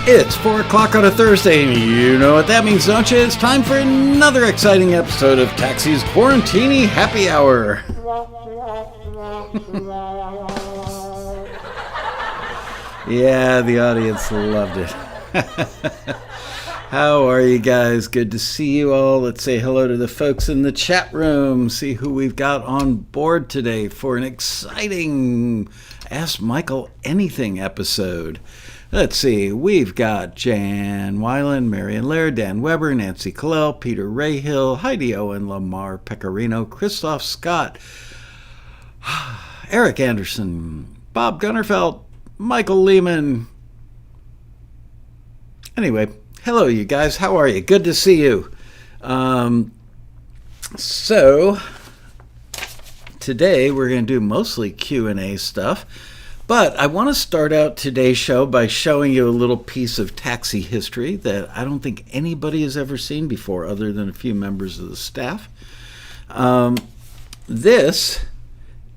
It's 4 o'clock on a Thursday, and you know what that means, don't you? It's time for another exciting episode of Taxi's Quarantini Happy Hour. Yeah, the audience loved it. How are you guys? Good to see you all. Let's say hello to the folks in the chat room. See who we've got on board today for an exciting Ask Michael Anything episode. Let's see, we've got Jan Weiland, Marion Laird, Dan Weber, Nancy Callell, Peter Rayhill, Heidi Owen, Lamar Pecorino, Christoph Scott, Eric Anderson, Bob Gunnerfeld, Michael Lehman. Anyway, hello you guys, how are you? Good to see you. So, today we're going to do mostly Q&A stuff. But I want to start out today's show by showing you a little piece of taxi history that I don't think anybody has ever seen before other than a few members of the staff. This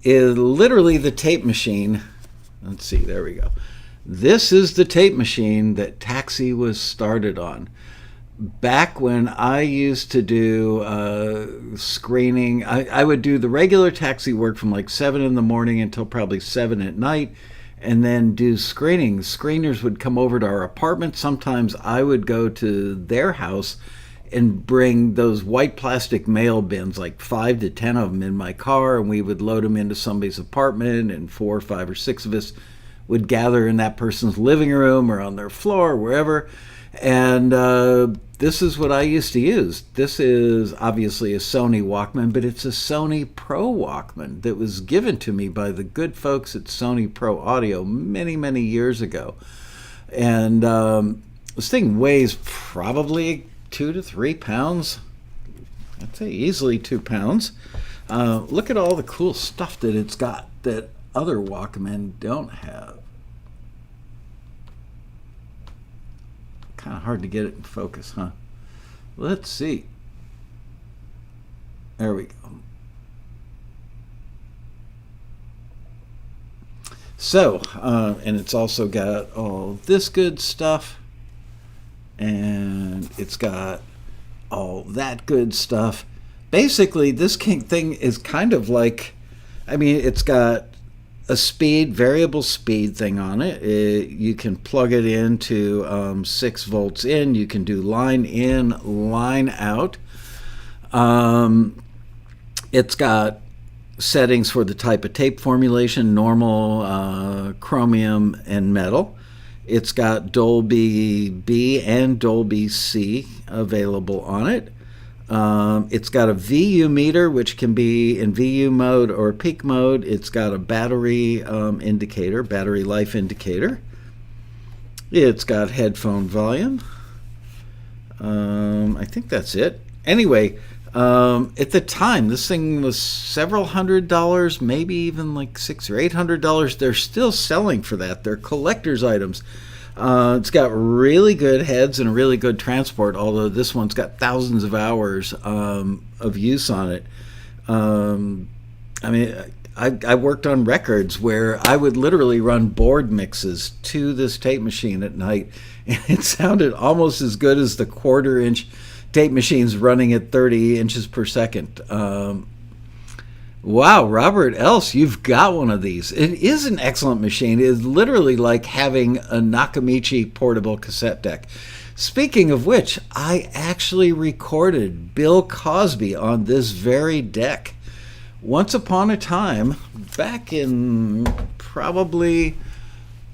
is literally the tape machine. Let's see, there we go. This is the tape machine that Taxi was started on. Back when I used to do screening, I would do the regular taxi work from like 7 in the morning until probably 7 at night, and then do screenings. Screeners would come over to our apartment. Sometimes I would go to their house and bring those white plastic mail bins, like 5 to 10 of them in my car, and we would load them into somebody's apartment, and 4, 5, or 6 of us would gather in that person's living room or on their floor or wherever. And this is what I used to use. This is obviously a Sony Walkman, but it's a Sony Pro Walkman that was given to me by the good folks at Sony Pro Audio many, many years ago. And this thing weighs probably 2 to 3 pounds. I'd say easily 2 pounds. Look at all the cool stuff that it's got that other Walkmen don't have. Kind of hard to get it in focus, huh? Let's see. There we go. So, and it's also got all this good stuff, and it's got all that good stuff. Basically, this thing is kind of like, I mean, it's got a variable speed thing on it. You can plug it into 6 volts in. You can do line in, line out. It's got settings for the type of tape formulation, normal, chromium, and metal. It's got Dolby B and Dolby C available on it. It's got a VU meter, which can be in VU mode or peak mode. It's got a battery indicator, battery life indicator. It's got headphone volume. I think that's it. Anyway, at the time, this thing was several $100s, maybe even like $600 or $800. They're still selling for that. They're collector's items. It's got really good heads and a really good transport, although this one's got thousands of hours of use on it. I mean, I worked on records where I would literally run board mixes to this tape machine at night, and it sounded almost as good as the 1/4-inch tape machines running at 30 inches per second. Wow, Robert Else, you've got one of these. It is an excellent machine. It is literally like having a Nakamichi portable cassette deck. Speaking of which, I actually recorded Bill Cosby on this very deck. Once upon a time, back in probably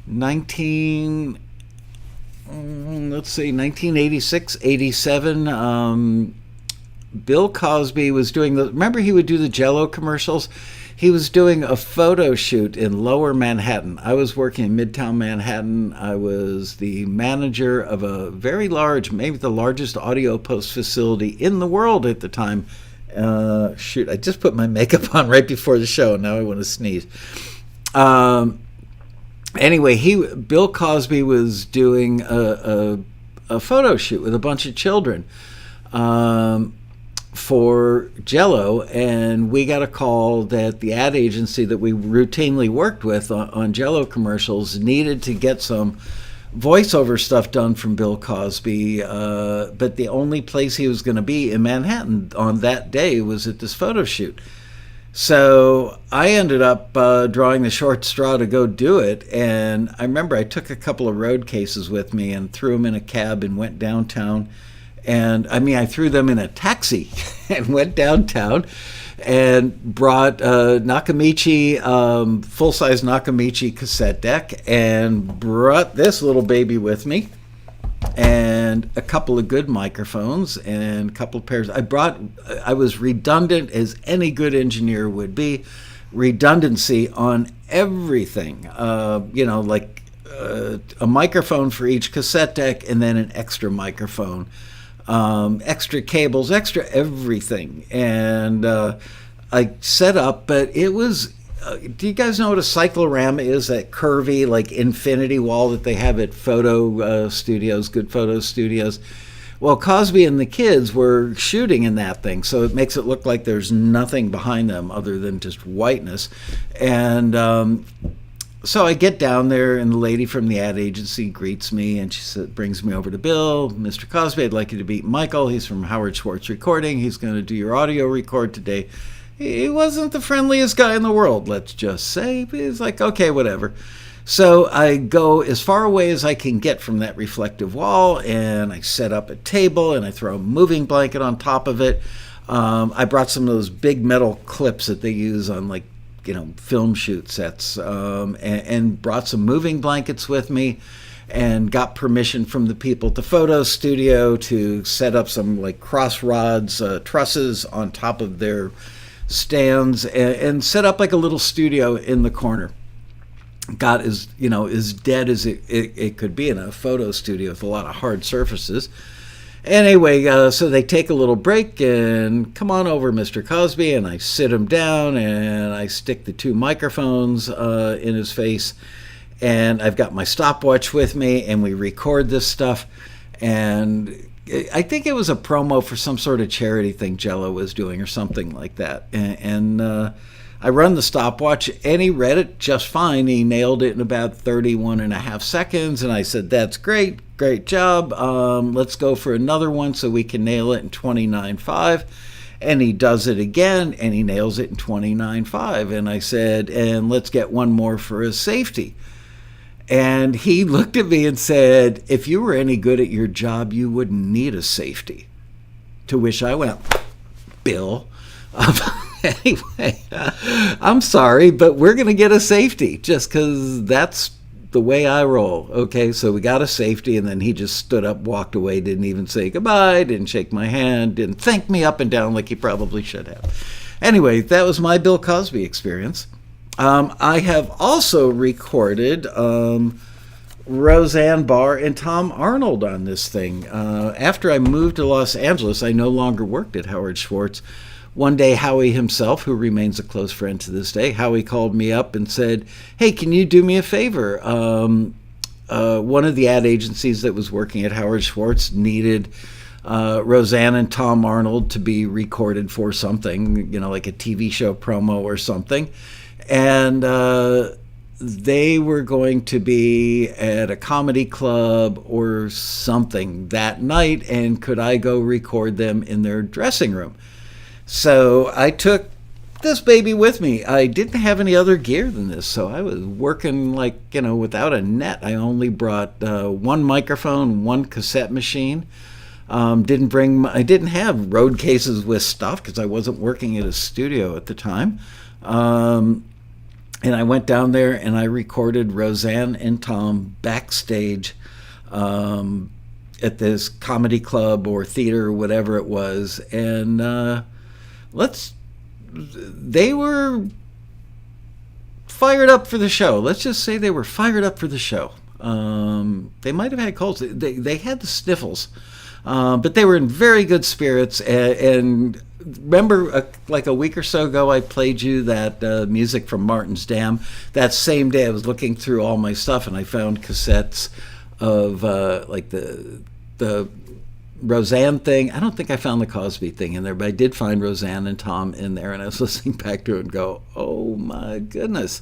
1986, 87, Bill Cosby was doing remember he would do the Jell-O commercials? He was doing a photo shoot in Lower Manhattan. I was working in Midtown Manhattan. I was the manager of a very large, maybe the largest audio post facility in the world at the time. Shoot, I just put my makeup on right before the show, and now I want to sneeze. Anyway, Bill Cosby was doing a photo shoot with a bunch of children. For Jell-O, and we got a call that the ad agency that we routinely worked with on Jell-O commercials needed to get some voiceover stuff done from Bill Cosby, but the only place he was going to be in Manhattan on that day was at this photo shoot. So I ended up drawing the short straw to go do it. And I remember I took a couple of road cases with me and threw them in a cab and went downtown. And I threw them in a taxi and went downtown and brought Nakamichi, full-size Nakamichi cassette deck, and brought this little baby with me, and a couple of good microphones and a couple of pairs. I was redundant as any good engineer would be, redundancy on everything, like a microphone for each cassette deck and then an extra microphone, extra cables, extra everything. And I set up, but it was, do you guys know what a cyclorama is? That curvy, like infinity wall that they have at photo studios, good photo studios. Well, Cosby and the kids were shooting in that thing, so it makes it look like there's nothing behind them other than just whiteness. And so I get down there, and the lady from the ad agency greets me, and she brings me over to Bill. Mr. Cosby, I'd like you to meet Michael. He's from Howard Schwartz Recording. He's going to do your audio record today. He wasn't the friendliest guy in the world, let's just say. But he's like, okay, whatever. So I go as far away as I can get from that reflective wall, and I set up a table, and I throw a moving blanket on top of it. I brought some of those big metal clips that they use on, film shoot sets, and brought some moving blankets with me, and got permission from the people at the photo studio to set up some cross rods, trusses on top of their stands, and set up like a little studio in the corner. Got as dead as it could be in a photo studio with a lot of hard surfaces. Anyway, so they take a little break and come on over, Mr. Cosby, and I sit him down and I stick the two microphones in his face, and I've got my stopwatch with me, and we record this stuff. And I think it was a promo for some sort of charity thing Jello was doing or something like that. And I run the stopwatch, and he read it just fine. He nailed it in about 31 and a half seconds, and I said, that's great job. Let's go for another one so we can nail it in 29.5. And he does it again, and he nails it in 29.5. And I said, and let's get one more for his safety. And he looked at me and said, if you were any good at your job, you wouldn't need a safety. To which I went, Bill, anyway, I'm sorry, but we're going to get a safety just because that's the way I roll. Okay, so we got a safety, and then he just stood up, walked away, didn't even say goodbye, didn't shake my hand, didn't thank me up and down like he probably should have. Anyway, that was my Bill Cosby experience. I have also recorded Roseanne Barr and Tom Arnold on this thing. After I moved to Los Angeles, I no longer worked at Howard Schwartz. One day, Howie himself, who remains a close friend to this day, Howie called me up and said, hey, can you do me a favor? One of the ad agencies that was working at Howard Schwartz needed Roseanne and Tom Arnold to be recorded for something, like a TV show promo or something. And they were going to be at a comedy club or something that night, and could I go record them in their dressing room? So I took this baby with me. I didn't have any other gear than this, so I was working without a net. I only brought one microphone, one cassette machine. I didn't have road cases with stuff because I wasn't working at a studio at the time. And I went down there and I recorded Roseanne and Tom backstage at this comedy club or theater or whatever it was. And they were fired up for the show. Let's just say they were fired up for the show. They might have had colds. They had the sniffles. But they were in very good spirits. And remember, like a week or so ago, I played you that music from Martin's Dam. That same day, I was looking through all my stuff, and I found cassettes of the Roseanne thing. I don't think I found the Cosby thing in there, but I did find Roseanne and Tom in there, and I was listening back to it and go, oh my goodness.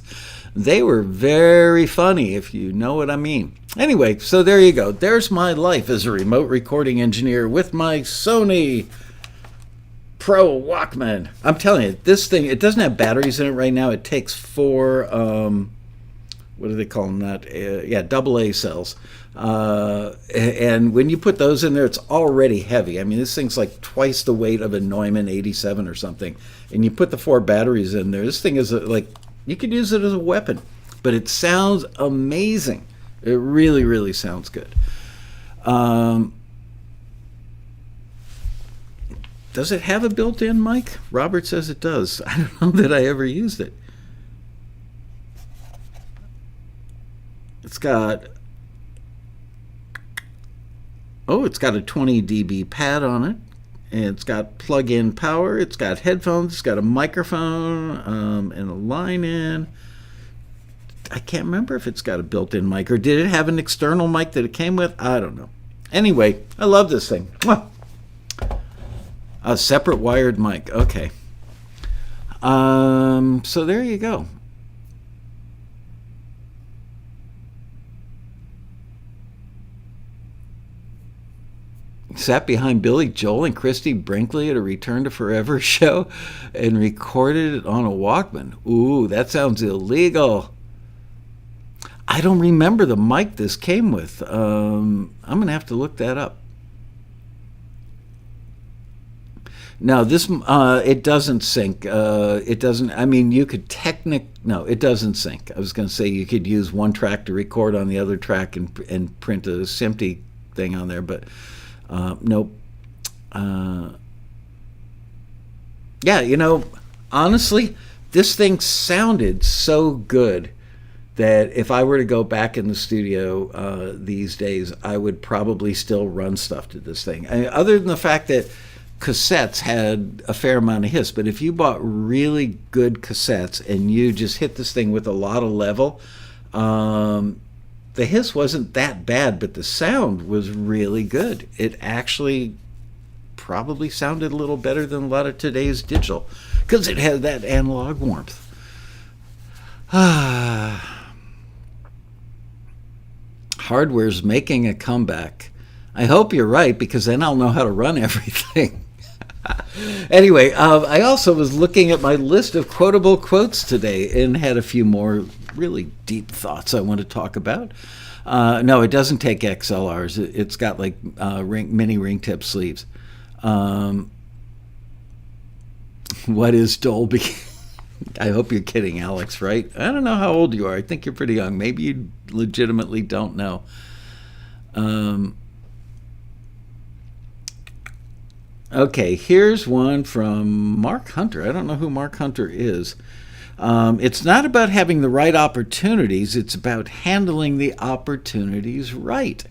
They were very funny, if you know what I mean. Anyway, so there you go. There's my life as a remote recording engineer with my Sony Pro Walkman. I'm telling you, this thing, it doesn't have batteries in it right now. It takes 4, what do they call them? AA cells. And when you put those in there, it's already heavy. I mean, this thing's like twice the weight of a Neumann 87 or something. And you put the 4 batteries in there. This thing is like, you could use it as a weapon. But it sounds amazing. It really, really sounds good. Does it have a built-in mic? Robert says it does. I don't know that I ever used it. It's got a 20 dB pad on it. And it's got plug-in power. It's got headphones. It's got a microphone and a line in. I can't remember if it's got a built-in mic, or did it have an external mic that it came with? I don't know. Anyway, I love this thing. A separate wired mic. Okay. So there you go. Sat behind Billy Joel and Christy Brinkley at a Return to Forever show and recorded it on a Walkman. Ooh, that sounds illegal. I don't remember the mic this came with. I'm going to have to look that up. No, this it doesn't sync. It doesn't. I mean, you could no, it doesn't sync. I was going to say you could use one track to record on the other track and print a SMPTE thing on there, but nope. Yeah, honestly, this thing sounded so good that if I were to go back in the studio these days, I would probably still run stuff to this thing. I mean, other than the fact that cassettes had a fair amount of hiss, but if you bought really good cassettes and you just hit this thing with a lot of level, the hiss wasn't that bad, but the sound was really good. It actually probably sounded a little better than a lot of today's digital because it had that analog warmth. Hardware's making a comeback. I hope you're right, because then I'll know how to run everything. Anyway, I also was looking at my list of quotable quotes today and had a few more really deep thoughts I want to talk about. No, it doesn't take XLRs. It's got like mini ring tip sleeves. What is Dolby? I hope you're kidding, Alex, right? I don't know how old you are. I think you're pretty young. Maybe you legitimately don't know. Okay, here's one from Mark Hunter. I don't know who Mark Hunter is. It's not about having the right opportunities. It's about handling the opportunities right.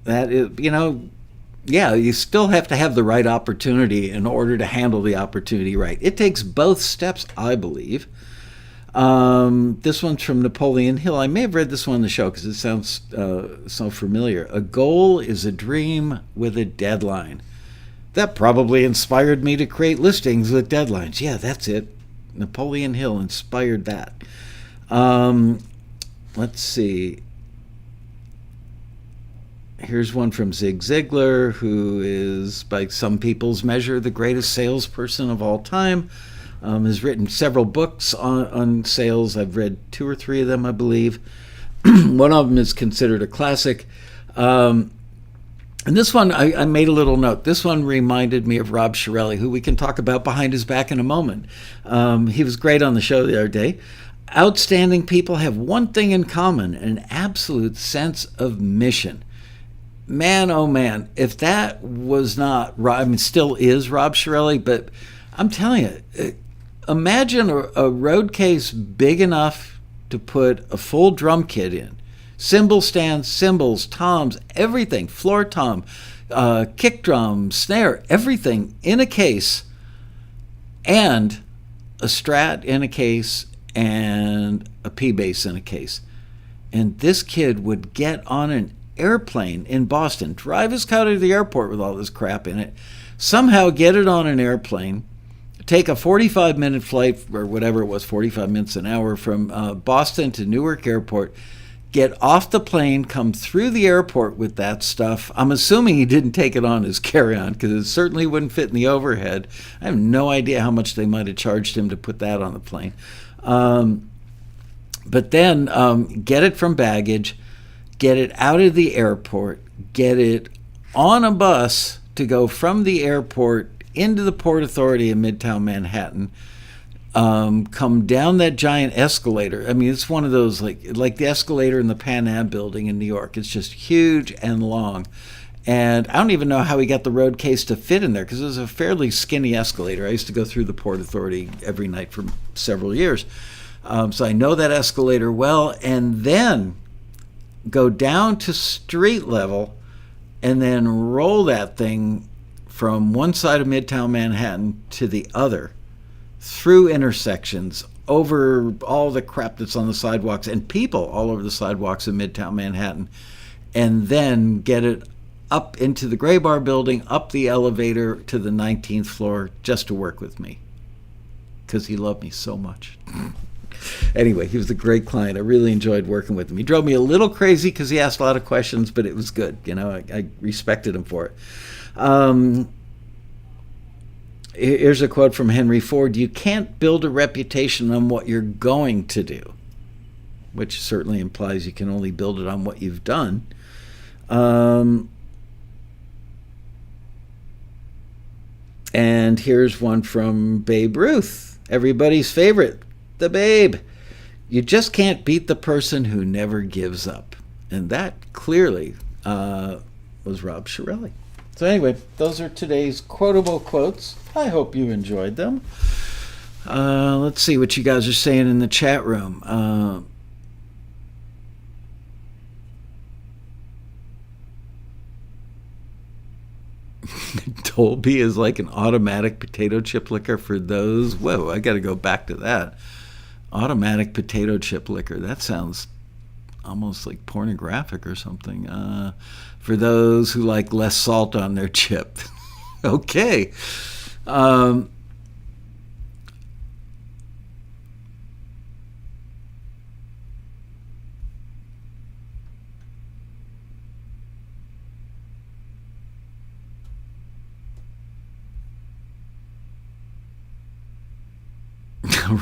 That is, yeah, you still have to have the right opportunity in order to handle the opportunity right. It takes both steps, I believe. This one's from Napoleon Hill. I may have read this one on the show because it sounds so familiar. A goal is a dream with a deadline. That probably inspired me to create listings with deadlines. Yeah, that's it. Napoleon Hill inspired that. Let's see. Here's one from Zig Ziglar, who is, by some people's measure, the greatest salesperson of all time. Has written several books on sales. I've read 2 or 3 of them, I believe. One of them is considered a classic. And this one, I made a little note. This one reminded me of Rob Shirelli, who we can talk about behind his back in a moment. He was great on the show the other day. Outstanding people have one thing in common, an absolute sense of mission. Man, oh man, if that was not, still is Rob Shirelli, but I'm telling you, imagine a road case big enough to put a full drum kit in. Cymbal stands, cymbals, toms, everything, floor tom, kick drum, snare, everything in a case, and a Strat in a case, and a P-Bass in a case. And this kid would get on an airplane in Boston, drive his car to the airport with all this crap in it, somehow get it on an airplane, take a 45-minute flight, or whatever it was, 45 minutes an hour, from Boston to Newark Airport, get off the plane, come through the airport with that stuff. I'm assuming he didn't take it on his carry-on because it certainly wouldn't fit in the overhead. I have no idea how much they might have charged him to put that on the plane. But then get it from baggage, get it out of the airport, get it on a bus to go from the airport into the Port Authority in Midtown Manhattan, come down that giant escalator. I mean, it's one of those like the escalator in the Pan Am building in New York. It's just huge and long. And I don't even know how he got the road case to fit in there because it was a fairly skinny escalator. I used to go through the Port Authority every night for several years. So I know that escalator well. And then go down to street level and then roll that thing from one side of Midtown Manhattan to the other, through intersections, over all the crap that's on the sidewalks and people all over the sidewalks in Midtown Manhattan, and then get it up into the Gray Bar building, up the elevator to the 19th floor just to work with me because he loved me so much. Anyway, he was a great client. I really enjoyed working with him. He drove me a little crazy because he asked a lot of questions, but it was good. You know, I respected him for it. Here's a quote from Henry Ford. You can't build a reputation on what you're going to do, which certainly implies you can only build it on what you've done. And here's one from Babe Ruth, everybody's favorite, the Babe. You just can't beat the person who never gives up. And that clearly was Rob Shirelli. So anyway, those are today's quotable quotes. I hope you enjoyed them. Let's see what you guys are saying in the chat room. Dolby is like an automatic potato chip liquor for those. Whoa, I got to go back to that. Automatic potato chip liquor. That sounds almost like pornographic or something. For those who like less salt on their chip. Okay.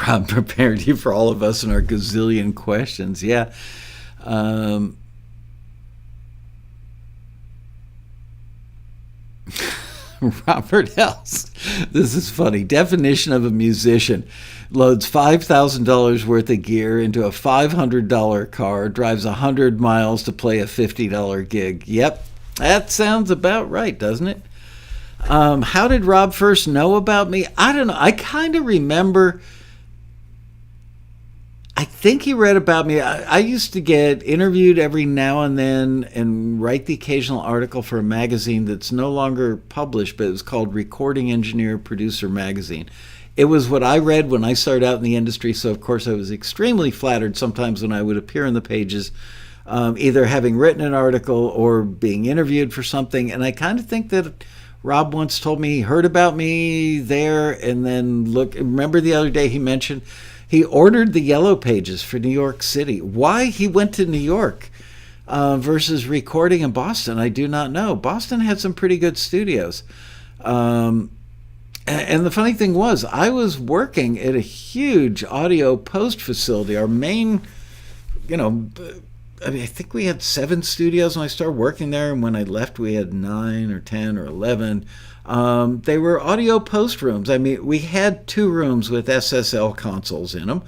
Rob prepared you for all of us and our gazillion questions. Yeah. Robert Else. This is funny. Definition of a musician: loads $5,000 worth of gear into a $500 car, drives 100 miles to play a $50 gig. Yep, that sounds about right, doesn't it? How did Rob first know about me? I don't know. I kind of remember, I think he read about me. I used to get interviewed every now and then and write the occasional article for a magazine that's no longer published, but it was called Recording Engineer Producer Magazine. It was what I read when I started out in the industry, so of course I was extremely flattered sometimes when I would appear in the pages, either having written an article or being interviewed for something. And I kind of think that Rob once told me he heard about me there, and then remember the other day he mentioned he ordered the Yellow Pages for New York City. Why he went to New York versus recording in Boston, I do not know. Boston had some pretty good studios. And the funny thing was, I was working at a huge audio post facility. Our main, I think we had 7 studios when I started working there, and when I left we had 9 or 10 or 11. They were audio post rooms. I mean, we had 2 rooms with SSL consoles in them.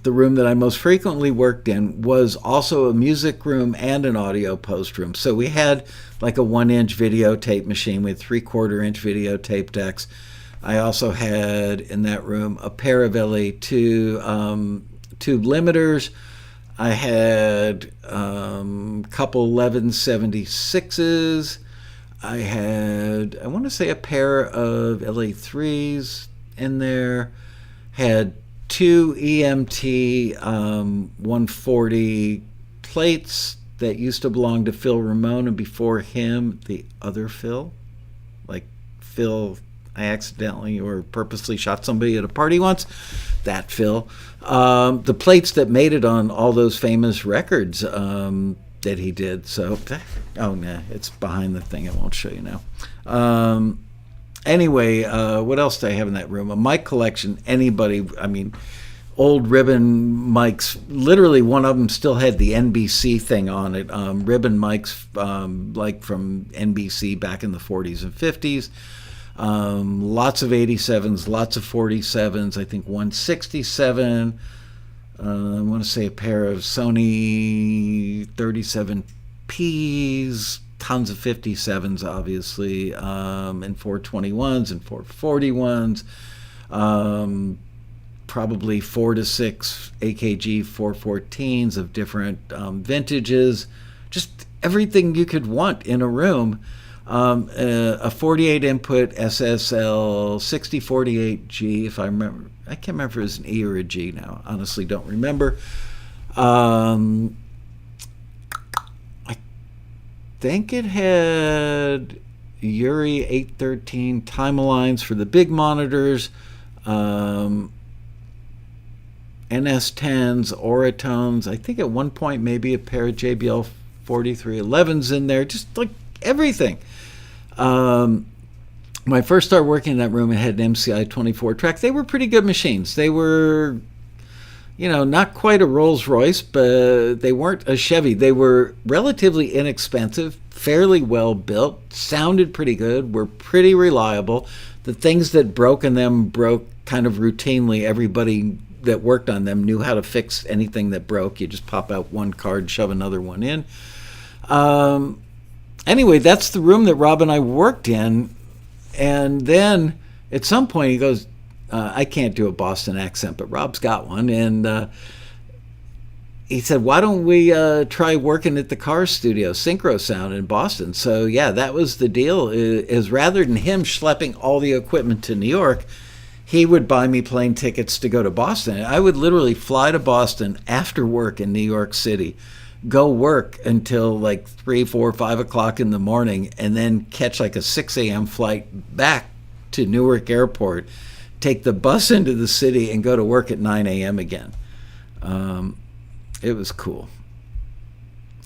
The room that I most frequently worked in was also a music room and an audio post room. So we had like a 1-inch videotape machine with 3/4-inch videotape decks. I also had in that room a pair of LA2 tube limiters. I had a couple 1176s. I had, I want to say, a pair of LA3s in there. Had 2 EMT 140 plates that used to belong to Phil Ramone, and before him, the other Phil. Like Phil, I accidentally or purposely shot somebody at a party once. That Phil. The plates that made it on all those famous records that he did. So, oh, nah, it's behind the thing. I won't show you now. Anyway, what else do I have in that room? A mic collection. Anybody, I mean, old ribbon mics. Literally, one of them still had the NBC thing on it. Ribbon mics, like from NBC back in the 40s and 50s. Lots of 87s, lots of 47s. I think 167. I want to say a pair of Sony 37Ps. Tons of 57s, obviously, and 421s and 441s. Probably 4 to 6 AKG 414s of different vintages. Just everything you could want in a room. A 48 input SSL 6048G, if I remember. I can't remember if it was an E or a G now. Honestly, don't remember. I think it had Yuri 813 time aligns for the big monitors. NS10s, Oratones. I think at one point maybe a pair of JBL 4311s in there. Just like everything. When I first started working in that room, it had an MCI 24 track. They were pretty good machines. They were, not quite a Rolls Royce, but they weren't a Chevy. They were relatively inexpensive, fairly well built, sounded pretty good, were pretty reliable. The things that broke in them broke kind of routinely. Everybody that worked on them knew how to fix anything that broke. You just pop out one card, shove another one in. Anyway, that's the room that Rob and I worked in. And then at some point he goes, I can't do a Boston accent, but Rob's got one. And he said, why don't we try working at the car studio, Synchro Sound in Boston? So, yeah, that was the deal. Is rather than him schlepping all the equipment to New York, he would buy me plane tickets to go to Boston. I would literally fly to Boston after work in New York City, go work until like 3, 4, 5 o'clock in the morning, and then catch like a 6 a.m. flight back to Newark Airport, take the bus into the city, and go to work at 9 a.m. again. It was cool.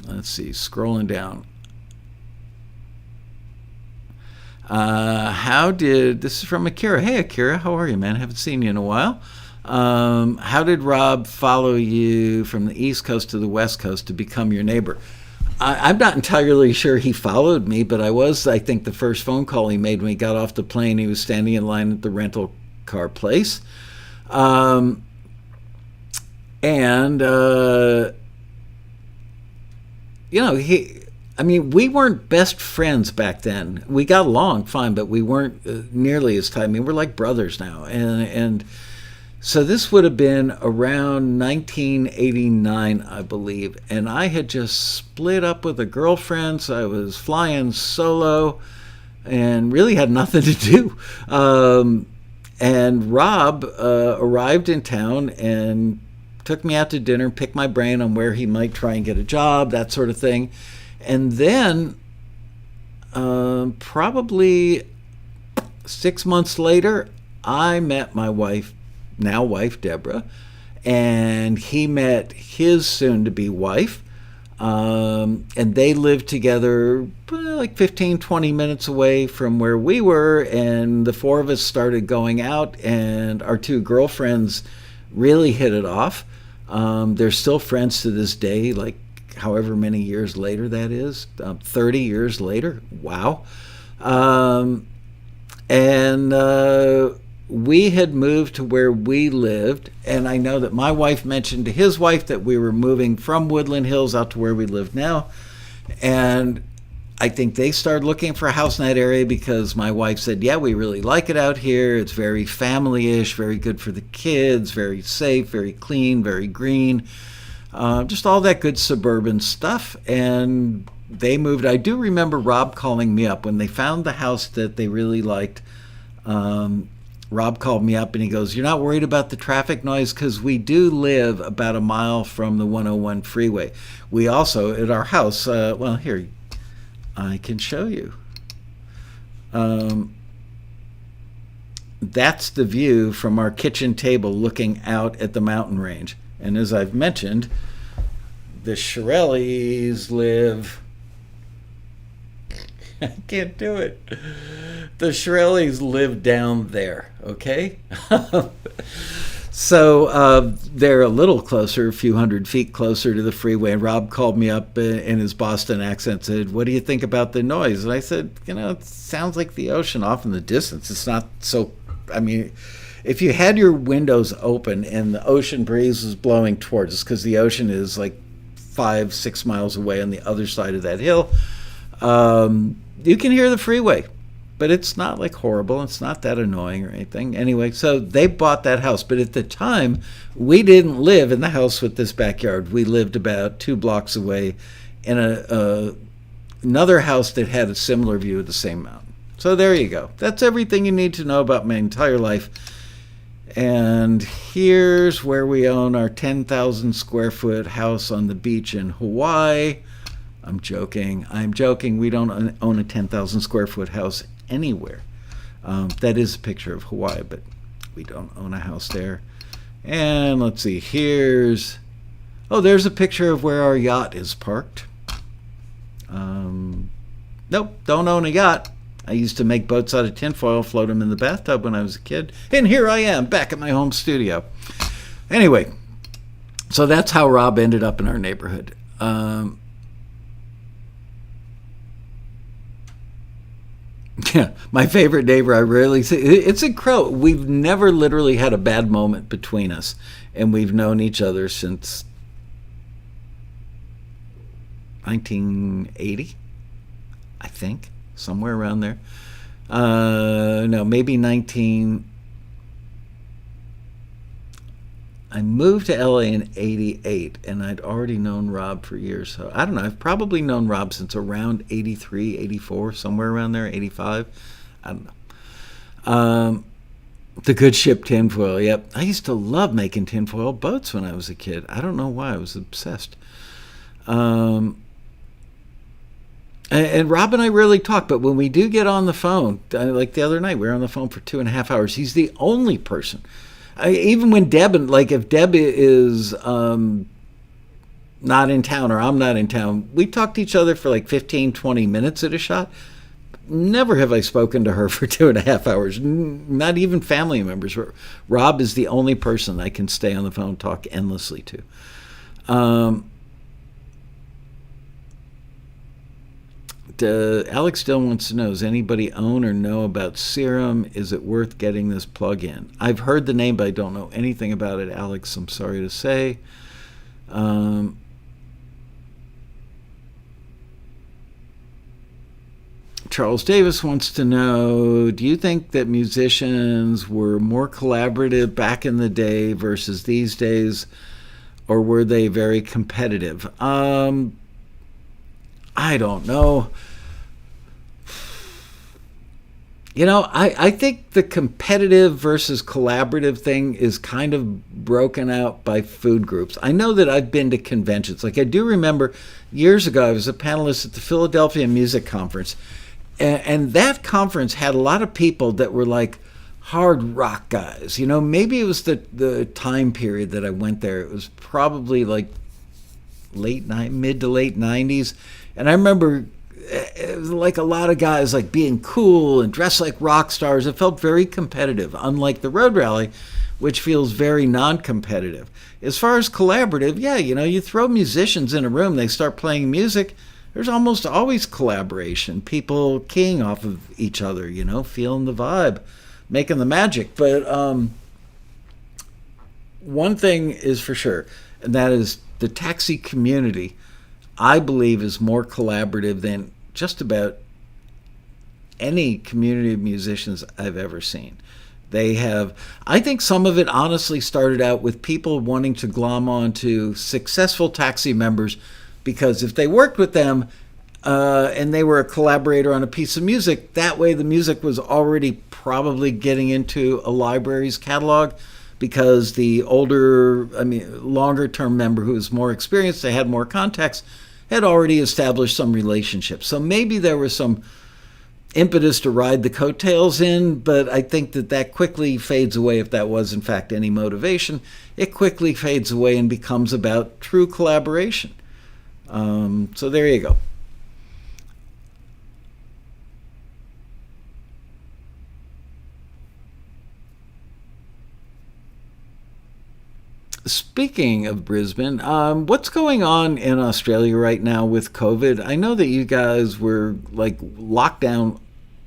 Let's see, scrolling down. This is from Akira. Hey, Akira, how are you, man? Haven't seen you in a while. How did Rob follow you from the East Coast to the West Coast to become your neighbor? I'm not entirely sure he followed me, but I think, the first phone call he made when he got off the plane. He was standing in line at the rental car place. We weren't best friends back then. We got along fine, but we weren't nearly as tight. I mean, we're like brothers now. And so this would have been around 1989, I believe. And I had just split up with a girlfriend, so I was flying solo and really had nothing to do. And Rob arrived in town and took me out to dinner, picked my brain on where he might try and get a job, that sort of thing. And then probably 6 months later, I met my wife, now wife, Deborah, and he met his soon-to-be wife. And they lived together like 15, 20 minutes away from where we were, and the four of us started going out, and our two girlfriends really hit it off. They're still friends to this day, like however many years later that is, 30 years later. Wow. We had moved to where we lived, and I know that my wife mentioned to his wife that we were moving from Woodland Hills out to where we live now, and I think they started looking for a house in that area because my wife said, yeah, we really like it out here. It's very family-ish, very good for the kids, very safe, very clean, very green, just all that good suburban stuff. And they moved. I do remember Rob calling me up when they found the house that they really liked. Rob called me up and he goes, you're not worried about the traffic noise? Because we do live about a mile from the 101 freeway. We also, at our house, here, I can show you. that's the view from our kitchen table looking out at the mountain range. And as I've mentioned, the Shirelles live... I can't do it. The Shirelles live down there, okay? So they're a little closer, a few hundred feet closer to the freeway. And Rob called me up in his Boston accent, said, "What do you think about the noise?" And I said, it sounds like the ocean off in the distance. It's not so, if you had your windows open and the ocean breeze was blowing towards us, because the ocean is like 5-6 miles away on the other side of that hill, you can hear the freeway. But it's not like horrible. It's not that annoying or anything. Anyway, so they bought that house. But at the time, we didn't live in the house with this backyard. We lived about 2 blocks away in another house that had a similar view of the same mountain. So there you go. That's everything you need to know about my entire life. And here's where we own our 10,000 square foot house on the beach in Hawaii. I'm joking. We don't own a 10,000 square foot house anywhere. That is a picture of Hawaii, but we don't own a house there. And let's see, there's a picture of where our yacht is parked. Nope, don't own a yacht. I used to make boats out of tinfoil, float them in the bathtub when I was a kid. And here I am, back at my home studio. Anyway, so that's how Rob ended up in our neighborhood. Yeah, my favorite neighbor, I rarely see. It's incredible. We've never literally had a bad moment between us, and we've known each other since 1980, I think, somewhere around there. No, maybe 19. I moved to LA in 88, and I'd already known Rob for years. So I don't know. I've probably known Rob since around 83, 84, somewhere around there, 85. I don't know. The good ship tinfoil, yep. I used to love making tinfoil boats when I was a kid. I don't know why. I was obsessed. And Rob and I rarely talk, but when we do get on the phone, like the other night, we were on the phone for 2.5 hours. He's the only person. Even when if Deb is not in town or I'm not in town, we talk to each other for like 15, 20 minutes at a shot. Never have I spoken to her for 2.5 hours, not even family members. Rob is the only person I can stay on the phone and talk endlessly to. Alex still wants to know, does anybody own or know about Serum? Is it worth getting this plug in? I've heard the name, but I don't know anything about it, Alex, I'm sorry to say. Charles Davis wants to know, do you think that musicians were more collaborative back in the day versus these days, or were they very competitive? I don't know. I think the competitive versus collaborative thing is kind of broken out by food groups. I know that I've been to conventions. Like I do remember years ago, I was a panelist at the Philadelphia Music Conference. And that conference had a lot of people that were like hard rock guys. Maybe it was the time period that I went there. It was probably like mid to late 90s. And I remember it was like a lot of guys like being cool and dressed like rock stars. It felt very competitive, unlike the Road Rally, which feels very non-competitive. As far as collaborative, yeah, you throw musicians in a room, they start playing music, there's almost always collaboration. People keying off of each other, feeling the vibe, making the magic. But one thing is for sure, and that is the taxi community, I believe, is more collaborative than just about any community of musicians I've ever seen. I think some of it honestly started out with people wanting to glom on to successful taxi members, because if they worked with them and they were a collaborator on a piece of music, that way the music was already probably getting into a library's catalog, because the longer-term member who was more experienced, they had more contacts, had already established some relationships. So maybe there was some impetus to ride the coattails in, but I think that quickly fades away if that was in fact any motivation. It quickly fades away and becomes about true collaboration. So there you go. Speaking of Brisbane, what's going on in Australia right now with COVID? I know that you guys were like locked down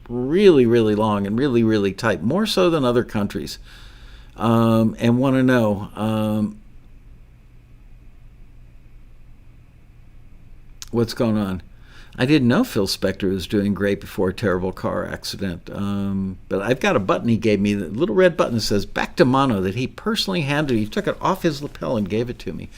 really, really long and really, really tight, more so than other countries, and want to know what's going on. I didn't know Phil Spector was doing great before a terrible car accident. But I've got a button he gave me, the little red button that says back to mono, that he personally handed. He took it off his lapel and gave it to me.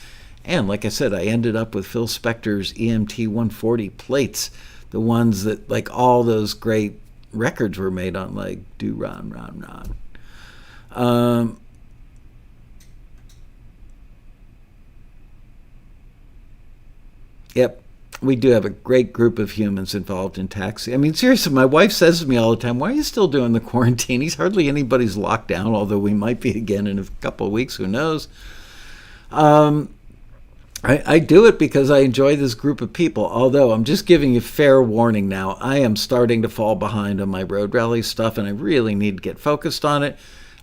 And like I said, I ended up with Phil Spector's EMT 140 plates, the ones that like all those great records were made on, like Do Ron, Ron, Ron. Yep. We do have a great group of humans involved in taxi. I mean, seriously, my wife says to me all the time, why are you still doing the quarantine? He's hardly anybody's locked down, although we might be again in a couple of weeks, who knows. I do it because I enjoy this group of people, although I'm just giving you fair warning now. I am starting to fall behind on my road rally stuff, and I really need to get focused on it.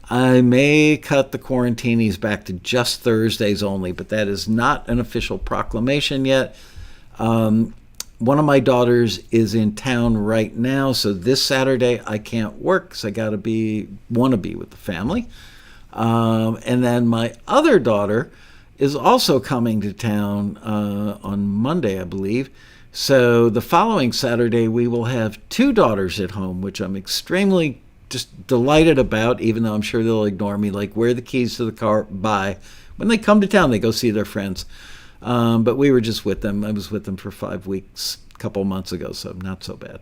I may cut the quarantinis back to just Thursdays only, but that is not an official proclamation yet. One of my daughters is in town right now, so this Saturday I can't work because I want to be with the family. And then my other daughter is also coming to town on Monday, I believe. So the following Saturday we will have two daughters at home, which I'm extremely just delighted about, even though I'm sure they'll ignore me. Like, where are the keys to the car? Bye. When they come to town, they go see their friends. But we were just with them. I was with them for 5 weeks a couple months ago, so not so bad.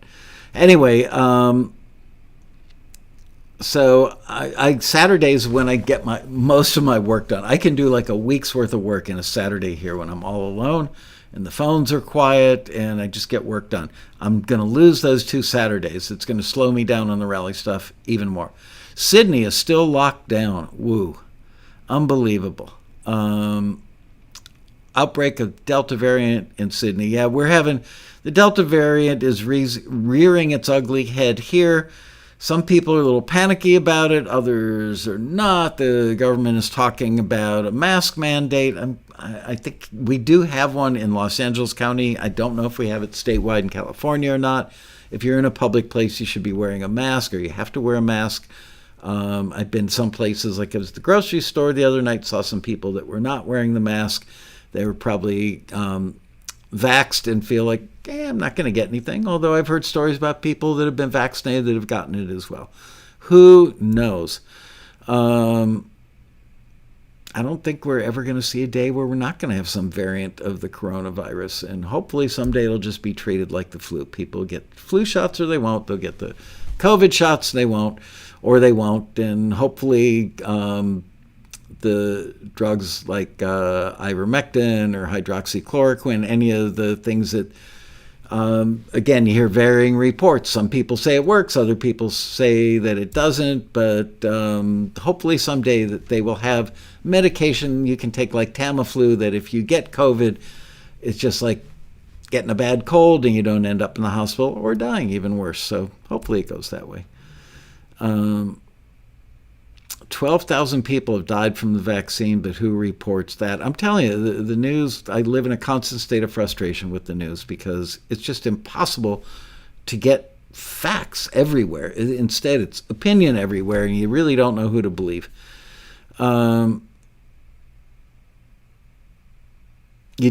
Anyway, so I Saturdays when I get most of my work done. I can do like a week's worth of work in a Saturday here when I'm all alone and the phones are quiet and I just get work done. I'm going to lose those 2 Saturdays. It's going to slow me down on the rally stuff even more. Sydney is still locked down. Woo. Unbelievable. Outbreak of Delta variant in Sydney. Yeah, the Delta variant is rearing its ugly head here. Some people are a little panicky about it. Others are not. The government is talking about a mask mandate. I think we do have one in Los Angeles County. I don't know if we have it statewide in California or not. If you're in a public place, you should be wearing a mask, or you have to wear a mask. I've been some places, like I was at the grocery store the other night, saw some people that were not wearing the mask. They were probably vaxxed and feel like, I'm not going to get anything. Although I've heard stories about people that have been vaccinated that have gotten it as well. Who knows? I don't think we're ever going to see a day where we're not going to have some variant of the coronavirus. And hopefully someday it'll just be treated like the flu. People get flu shots or they won't. They'll get the COVID shots, they won't, or they won't. And hopefully the drugs like ivermectin or hydroxychloroquine, any of the things that, again, you hear varying reports. Some people say it works, other people say that it doesn't, but hopefully someday that they will have medication you can take like Tamiflu, that if you get COVID, it's just like getting a bad cold and you don't end up in the hospital or dying, even worse. So hopefully it goes that way. 12,000 people have died from the vaccine, but who reports that? I'm telling you, the news, I live in a constant state of frustration with the news because it's just impossible to get facts everywhere. Instead, it's opinion everywhere, and you really don't know who to believe. You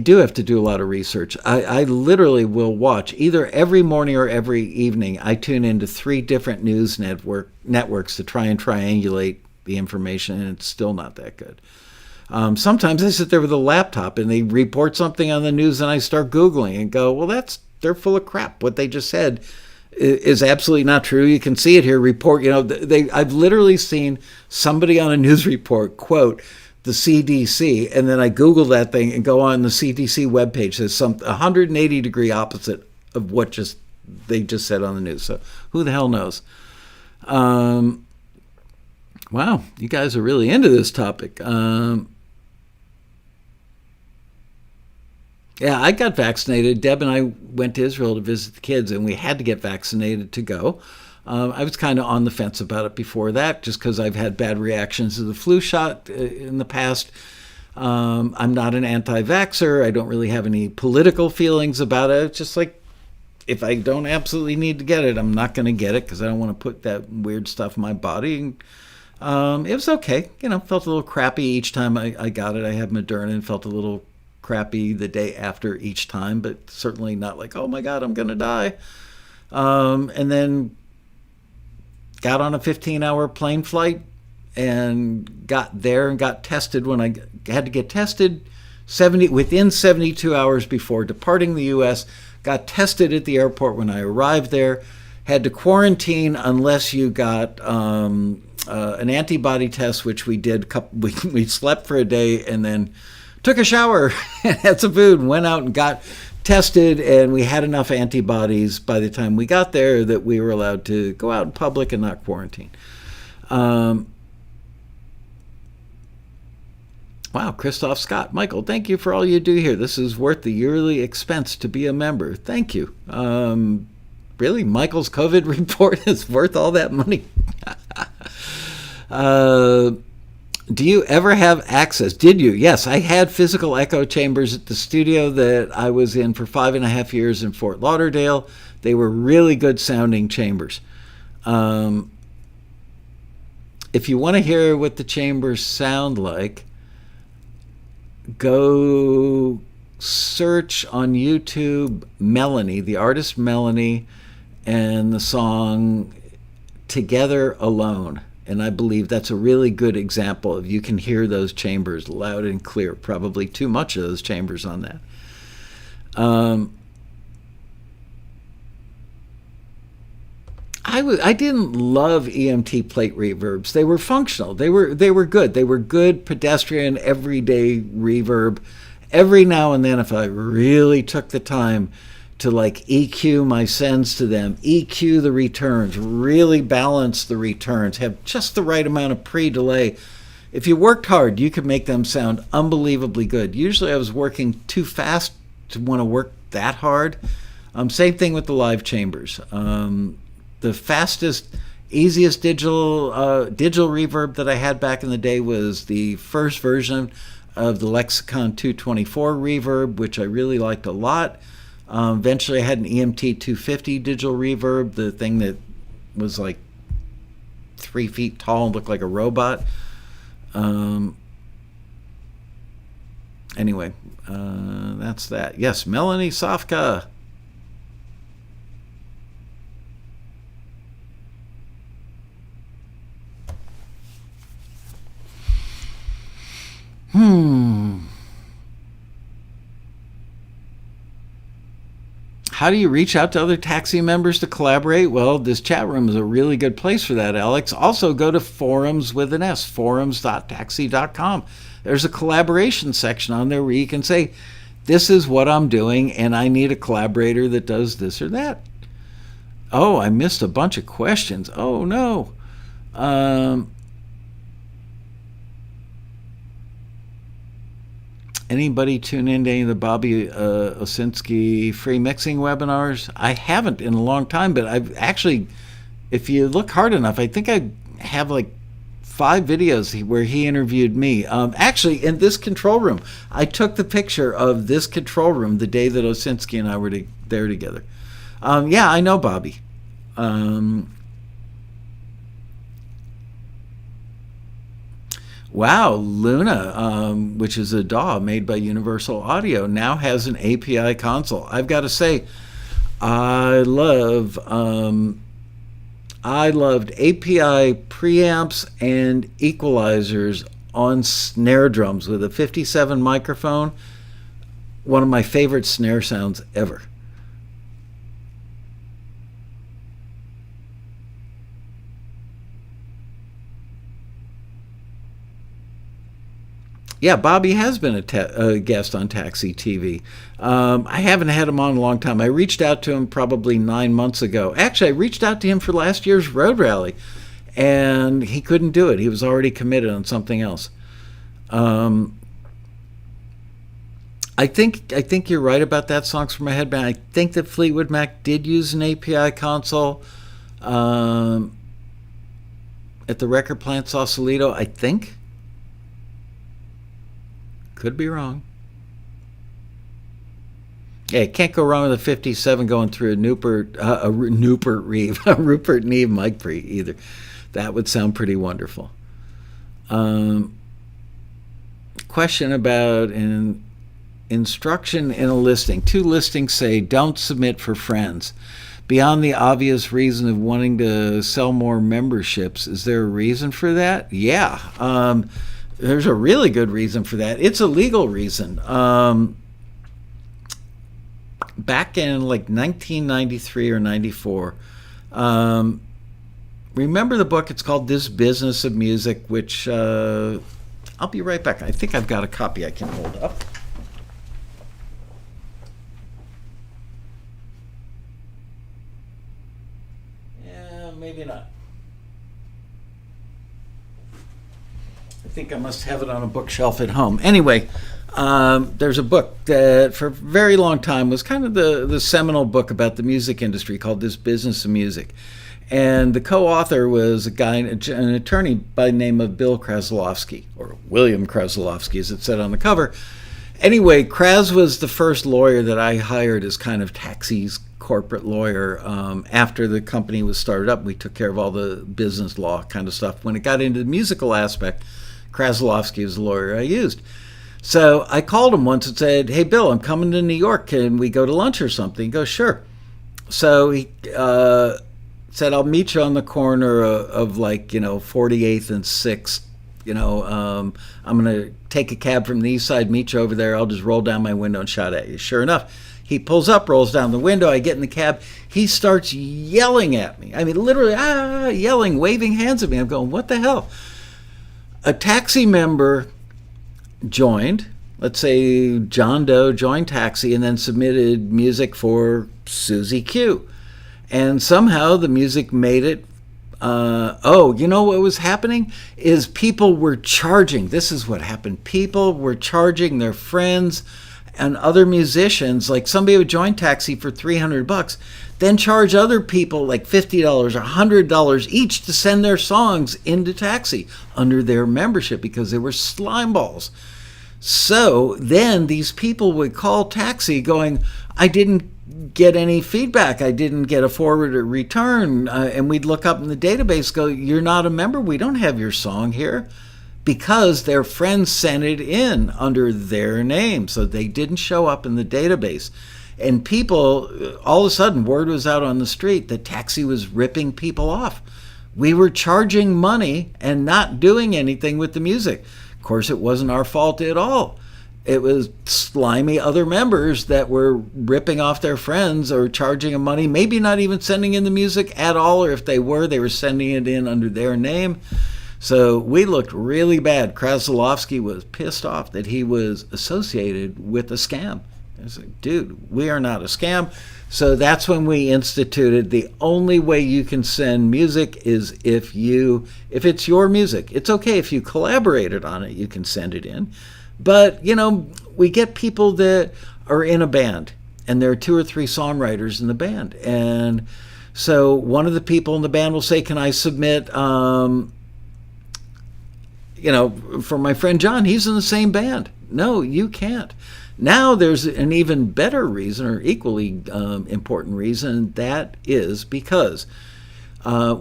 do have to do a lot of research. I literally will watch, either every morning or every evening, I tune into 3 different news networks to try and triangulate the information, and it's still not that good. Sometimes I sit there with a laptop and they report something on the news and I start Googling and go, well, they're full of crap. What they just said is absolutely not true. You can see it here. I've literally seen somebody on a news report quote the CDC, and then I Google that thing and go on the CDC webpage. There's some 180-degree opposite of what just they just said on the news. So who the hell knows? Wow, you guys are really into this topic. Yeah, I got vaccinated. Deb and I went to Israel to visit the kids, and we had to get vaccinated to go. I was kind of on the fence about it before that, just because I've had bad reactions to the flu shot in the past. I'm not an anti-vaxxer. I don't really have any political feelings about it. It's just like, if I don't absolutely need to get it, I'm not going to get it because I don't want to put that weird stuff in my body. It was okay. Felt a little crappy each time I got it. I had Moderna and felt a little crappy the day after each time, but certainly not like, oh my God, I'm going to die. And then got on a 15-hour plane flight and got there and got tested when I had to get tested within 72 hours before departing the U.S., got tested at the airport when I arrived there, had to quarantine unless you got an antibody test, which we did. We slept for a day and then took a shower and had some food and went out and got tested, and we had enough antibodies by the time we got there that we were allowed to go out in public and not quarantine. Wow, Christoph Scott. Michael, thank you for all you do here. This is worth the yearly expense to be a member. Thank you. Really? Michael's COVID report is worth all that money? Do you ever have access? Did you? Yes, I had physical echo chambers at the studio that I was in for 5.5 years in Fort Lauderdale. They were really good sounding chambers. If you want to hear what the chambers sound like, go search on YouTube Melanie, the artist Melanie, and the song Together Alone. And I believe that's a really good example of, you can hear those chambers loud and clear. Probably too much of those chambers on that. I didn't love EMT plate reverbs. They were functional. They were good. They were good pedestrian everyday reverb. Every now and then, if I really took the time to like EQ my sends to them, EQ the returns, really balance the returns, have just the right amount of pre-delay. If you worked hard, you could make them sound unbelievably good. Usually I was working too fast to want to work that hard. Same thing with the live chambers. The fastest, easiest digital reverb that I had back in the day was the first version of the Lexicon 224 reverb, which I really liked a lot. Eventually I had an EMT 250 digital reverb, the thing that was like 3 feet tall and looked like a robot. Anyway, that's that. Yes, Melanie Sofka. How do you reach out to other taxi members to collaborate? Well, this chat room is a really good place for that, Alex. Also, go to forums with an S, forums.taxi.com. There's a collaboration section on there where you can say, this is what I'm doing, and I need a collaborator that does this or that. Oh, I missed a bunch of questions. Oh, no. Anybody tune into any of the Bobby Owsinski free mixing webinars? I haven't in a long time, but I've actually, if you look hard enough, I think I have like 5 videos where he interviewed me. Actually, in this control room, I took the picture of this control room the day that Owsinski and I were there together. Yeah, I know Bobby. Wow, Luna, which is a DAW made by Universal Audio, now has an API console. I've got to say, I loved API preamps and equalizers on snare drums with a 57 microphone. One of my favorite snare sounds ever. Yeah, Bobby has been a guest on Taxi TV. I haven't had him on in a long time. I reached out to him probably 9 months ago. Actually, I reached out to him for last year's road rally, and he couldn't do it. He was already committed on something else. I think you're right about that. Songs from a Headband. I think that Fleetwood Mac did use an API console at the record plant Sausalito. I think. Could be wrong. Yeah, can't go wrong with a 57 going through a Rupert Reeve, a Rupert Neve mic pre either. That would sound pretty wonderful. Question about an instruction in a listing. 2 listings say don't submit for friends. Beyond the obvious reason of wanting to sell more memberships, is there a reason for that? Yeah. There's a really good reason for that. It's a legal reason. Back in like 1993 or 94, remember the book? It's called This Business of Music, which I'll be right back. I think I've got a copy I can hold up. Yeah, maybe not. I think I must have it on a bookshelf at home. Anyway, there's a book that for a very long time was kind of the seminal book about the music industry called This Business of Music. And the co-author was a guy, an attorney by the name of Bill Kraslovsky, or William Kraslovsky as it said on the cover. Anyway, Kras was the first lawyer that I hired as kind of Taxi's corporate lawyer. After the company was started up, we took care of all the business law kind of stuff. When it got into the musical aspect, Kraslovsky was the lawyer I used. So I called him once and said, "Hey, Bill, I'm coming to New York. Can we go to lunch or something?" He goes, "Sure." So he said, "I'll meet you on the corner of 48th and 6th. I'm going to take a cab from the east side, meet you over there. I'll just roll down my window and shout at you." Sure enough, he pulls up, rolls down the window. I get in the cab. He starts yelling at me. I mean, literally, yelling, waving hands at me. I'm going, what the hell? A Taxi member joined. Let's say John Doe joined Taxi and then submitted music for Susie Q. And somehow the music made it. You know what was happening is people were charging. This is what happened. People were charging their friends and other musicians. Like somebody would join Taxi for $300, then charge other people like $50 or $100 each to send their songs into Taxi under their membership because they were slime balls. So then these people would call Taxi going, "I didn't get any feedback. I didn't get a forward or return." And we'd look up in the database, go, "You're not a member. We don't have your song here." Because their friends sent it in under their name. So they didn't show up in the database. And people, all of a sudden, word was out on the street that Taxi was ripping people off. We were charging money and not doing anything with the music. Of course, it wasn't our fault at all. It was slimy other members that were ripping off their friends or charging them money, maybe not even sending in the music at all, or if they were sending it in under their name. So we looked really bad. Kraslovsky was pissed off that he was associated with a scam. I was like, dude, we are not a scam. So that's when we instituted the only way you can send music is if it's your music. It's okay if you collaborated on it, you can send it in. But, we get people that are in a band and there are 2 or 3 songwriters in the band. And so one of the people in the band will say, "Can I submit, for my friend John, he's in the same band." No, you can't. Now there's an even better reason, or equally important reason, that is because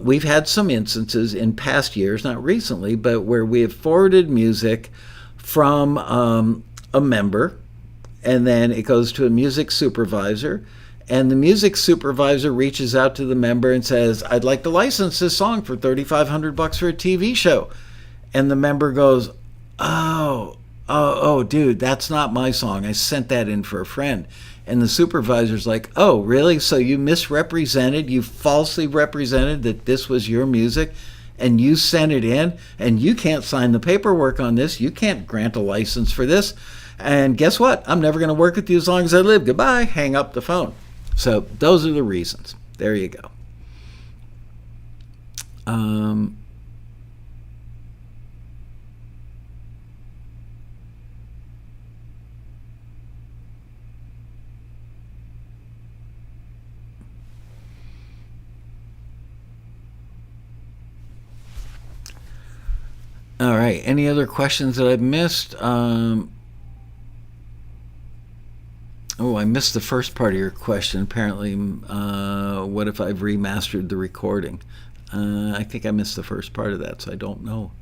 we've had some instances in past years, not recently, but where we have forwarded music from a member, and then it goes to a music supervisor, and the music supervisor reaches out to the member and says, "I'd like to license this song for $3,500 for a TV show." And the member goes, oh, dude, that's not my song. I sent that in for a friend. And the supervisor's like, "Oh, really? So you misrepresented, you falsely represented that this was your music?" and you sent it in, and you can't sign the paperwork on this. You can't grant a license for this. And guess what? I'm never going to work with you as long as I live. Goodbye. Hang up the phone. So those are the reasons. There you go. All right. Any other questions that I've missed? Oh, I missed the first part of your question. Apparently, what if I've remastered the recording? I think I missed the first part of that, so I don't know.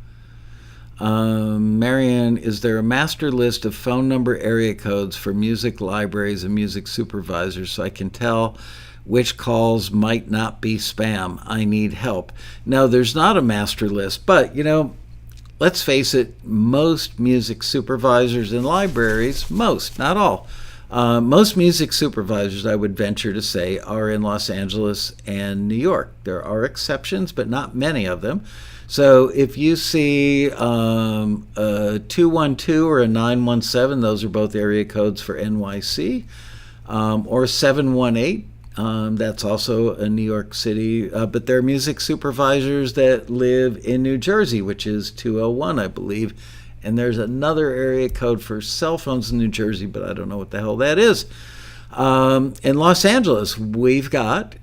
Marianne, is there a master list of phone number area codes for music libraries and music supervisors so I can tell which calls might not be spam? I need help. No, there's not a master list, but, let's face it, most music supervisors and libraries, most, not all, most music supervisors, I would venture to say, are in Los Angeles and New York. There are exceptions, but not many of them. So if you see a 212 or a 917, those are both area codes for NYC, or 718. That's also a New York City, but there are music supervisors that live in New Jersey, which is 201, I believe. And there's another area code for cell phones in New Jersey, but I don't know what the hell that is. In Los Angeles, we've got,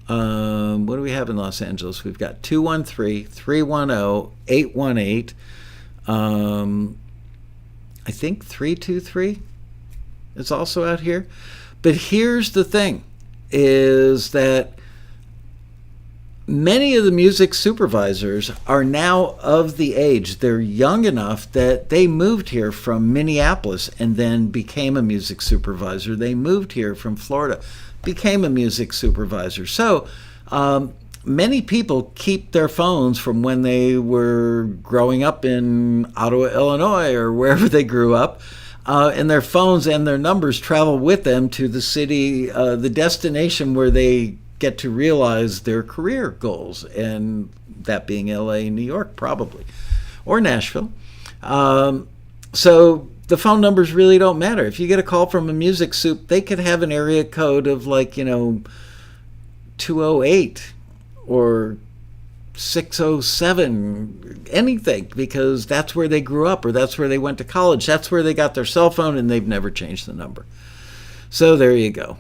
what do we have in Los Angeles? We've got 213, 310, 818, I think 323 is also out here. But here's the thing, is that many of the music supervisors are now of the age. They're young enough that they moved here from Minneapolis and then became a music supervisor. They moved here from Florida, became a music supervisor. So many people keep their phones from when they were growing up in Ottawa, Illinois, or wherever they grew up. And their phones and their numbers travel with them to the city, the destination where they get to realize their career goals, and that being LA, New York, probably, or Nashville. So the phone numbers really don't matter. If you get a call from a music soup, they could have an area code of 208 or 607, anything, because that's where they grew up or that's where they went to college. That's where they got their cell phone, and they've never changed the number. So there you go.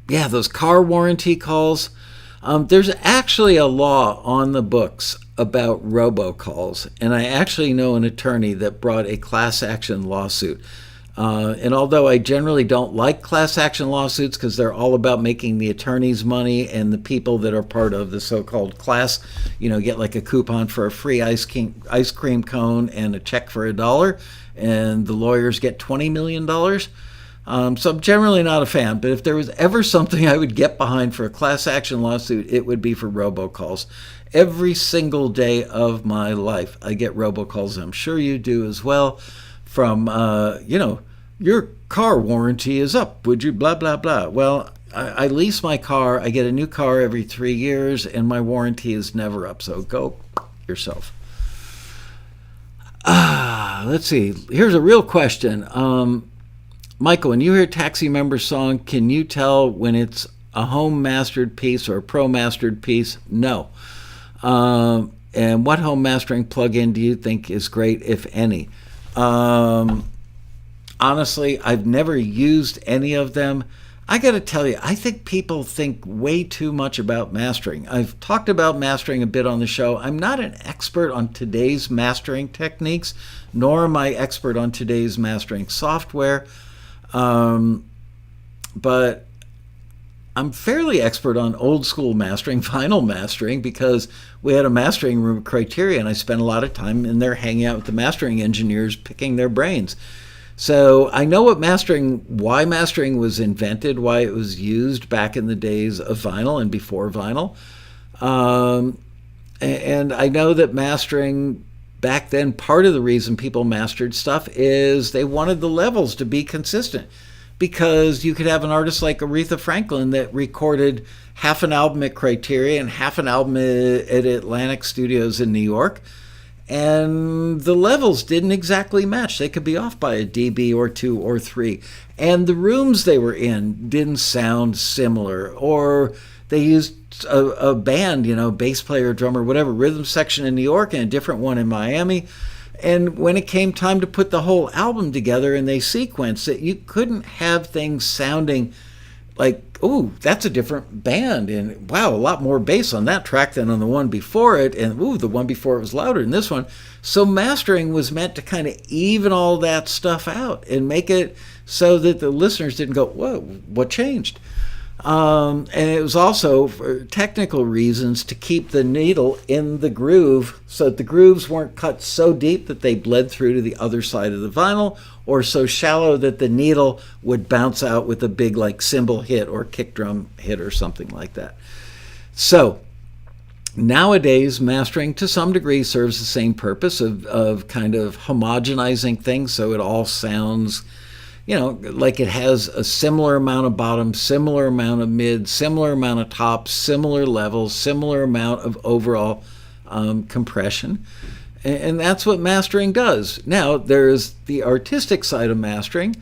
Yeah, those car warranty calls. There's actually a law on the books about robocalls, and I actually know an attorney that brought a class action lawsuit. And although I generally don't like class action lawsuits because they're all about making the attorneys money and the people that are part of the so-called class, get like a coupon for a free ice cream cone and a check for $1, and the lawyers get $20 million. So I'm generally not a fan, but if there was ever something I would get behind for a class action lawsuit, it would be for robocalls. Every single day of my life, I get robocalls. I'm sure you do as well, from, your car warranty is up. Would you blah, blah, blah. Well, I lease my car. I get a new car every 3 years, and my warranty is never up. So go yourself. Let's see. Here's a real question. Michael, when you hear Taxi Member's song, can you tell when it's a home mastered piece or a pro mastered piece? No. And what home mastering plugin do you think is great, if any? Honestly, I've never used any of them. I got to tell you, I think people think way too much about mastering. I've talked about mastering a bit on the show. I'm not an expert on today's mastering techniques, nor am I expert on today's mastering software. But I'm fairly expert on old school mastering, vinyl mastering, because we had a mastering room criteria, and I spent a lot of time in there hanging out with the mastering engineers, picking their brains. So I know why mastering was invented, why it was used back in the days of vinyl and before vinyl. And I know that mastering back then, part of the reason people mastered stuff is they wanted the levels to be consistent. because you could have an artist like Aretha Franklin that recorded half an album at Criteria and half an album at Atlantic Studios in New York, and the levels didn't exactly match. They could be off by a dB or 2 or 3, and the rooms they were in didn't sound similar, or they used a band, bass player, drummer, whatever, rhythm section in New York and a different one in Miami. And when it came time to put the whole album together and they sequenced it, you couldn't have things sounding like, ooh, that's a different band, and wow, a lot more bass on that track than on the one before it, and ooh, the one before it was louder than this one. So mastering was meant to kind of even all that stuff out and make it so that the listeners didn't go, whoa, what changed? And it was also for technical reasons to keep the needle in the groove so that the grooves weren't cut so deep that they bled through to the other side of the vinyl, or so shallow that the needle would bounce out with a big like cymbal hit or kick drum hit or something like that. So nowadays, mastering to some degree serves the same purpose of kind of homogenizing things so it all sounds like it has a similar amount of bottom, similar amount of mid, similar amount of top, similar levels, similar amount of overall compression. And that's what mastering does. Now, there's the artistic side of mastering.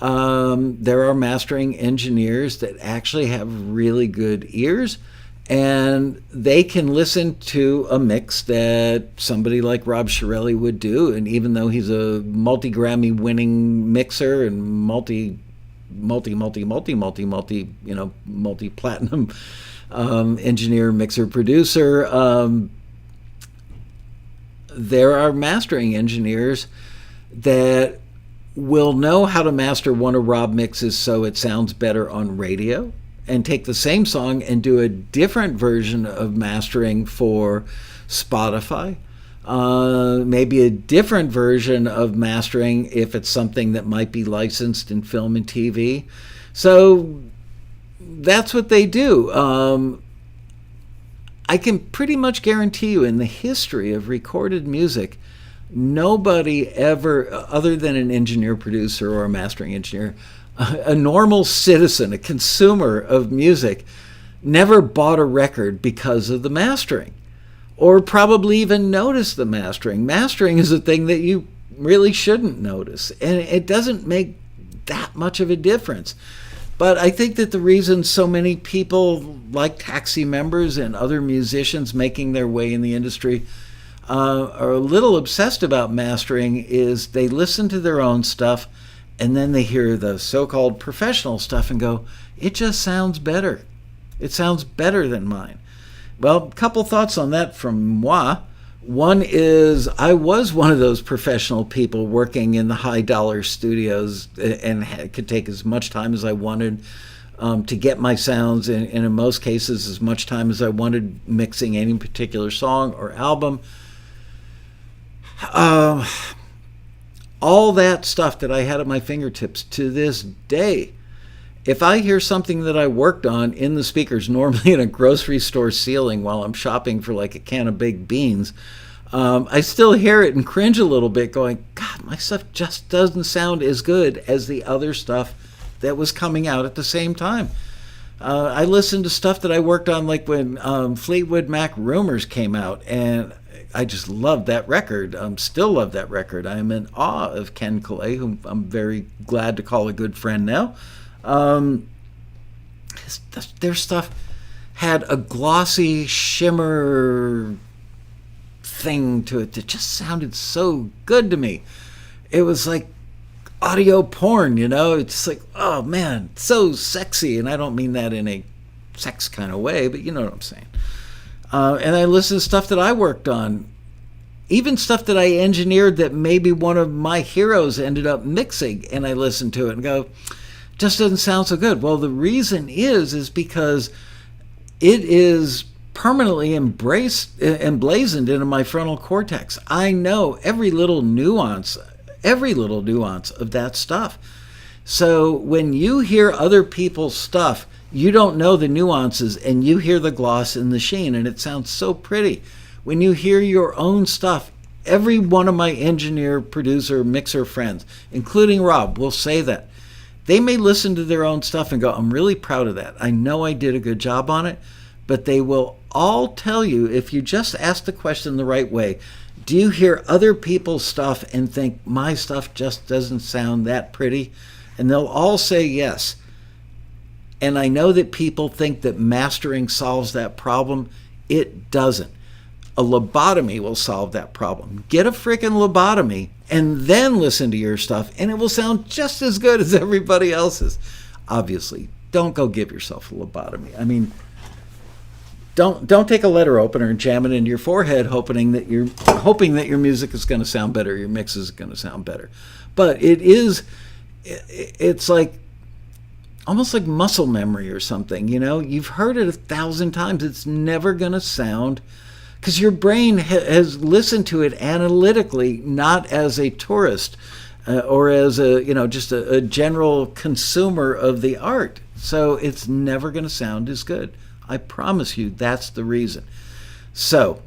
There are mastering engineers that actually have really good ears, and they can listen to a mix that somebody like Rob Shirelli would do. And even though he's a multi-Grammy winning mixer and multi-platinum engineer, mixer, producer, there are mastering engineers that will know how to master one of Rob mixes so it sounds better on radio, and take the same song and do a different version of mastering for Spotify. Maybe a different version of mastering if it's something that might be licensed in film and TV. So that's what they do. I can pretty much guarantee you in the history of recorded music, nobody ever, other than an engineer, producer, or a mastering engineer, a normal citizen, a consumer of music, never bought a record because of the mastering, or probably even noticed the mastering. Mastering is a thing that you really shouldn't notice, and it doesn't make that much of a difference. But I think that the reason so many people like Taxi members and other musicians making their way in the industry are a little obsessed about mastering is they listen to their own stuff and then they hear the so-called professional stuff and go, it just sounds better. It sounds better than mine. Well, a couple thoughts on that from moi. One is I was one of those professional people working in the high-dollar studios and could take as much time as I wanted to get my sounds, and in most cases as much time as I wanted mixing any particular song or album. All that stuff that I had at my fingertips to this day, if I hear something that I worked on in the speakers, normally in a grocery store ceiling while I'm shopping for like a can of baked beans, I still hear it and cringe a little bit going, God, my stuff just doesn't sound as good as the other stuff that was coming out at the same time. I listened to stuff that I worked on like when Fleetwood Mac Rumors came out, and I just loved that record. Still love that record. I'm in awe of Ken Calais, whom I'm very glad to call a good friend now. Their stuff had a glossy shimmer thing to it that just sounded so good to me. It was like audio porn, It's just like, oh man, so sexy. And I don't mean that in a sex kind of way, but you know what I'm saying. And I listened to stuff that I worked on, even stuff that I engineered that maybe one of my heroes ended up mixing, and I listened to it and go, just doesn't sound so good. Well, the reason is because it is permanently emblazoned into my frontal cortex. I know every little nuance of that stuff. So when you hear other people's stuff, you don't know the nuances, and you hear the gloss and the sheen, and it sounds so pretty. When you hear your own stuff, every one of my engineer, producer, mixer friends, including Rob, will say that. They may listen to their own stuff and go, I'm really proud of that. I know I did a good job on it. But they will all tell you, if you just ask the question the right way, do you hear other people's stuff and think my stuff just doesn't sound that pretty? And they'll all say yes. And I know that people think that mastering solves that problem. It doesn't. A lobotomy will solve that problem. Get a freaking lobotomy and then listen to your stuff, and it will sound just as good as everybody else's. Obviously, don't go give yourself a lobotomy. I mean, don't take a letter opener and jam it into your forehead, hoping that your music is going to sound better, your mix is going to sound better. But it's like almost like muscle memory or something. You've heard it 1,000 times. It's never going to sound, because your brain has listened to it analytically, not as a tourist or as just a general consumer of the art. So it's never going to sound as good. I promise you, that's the reason. So,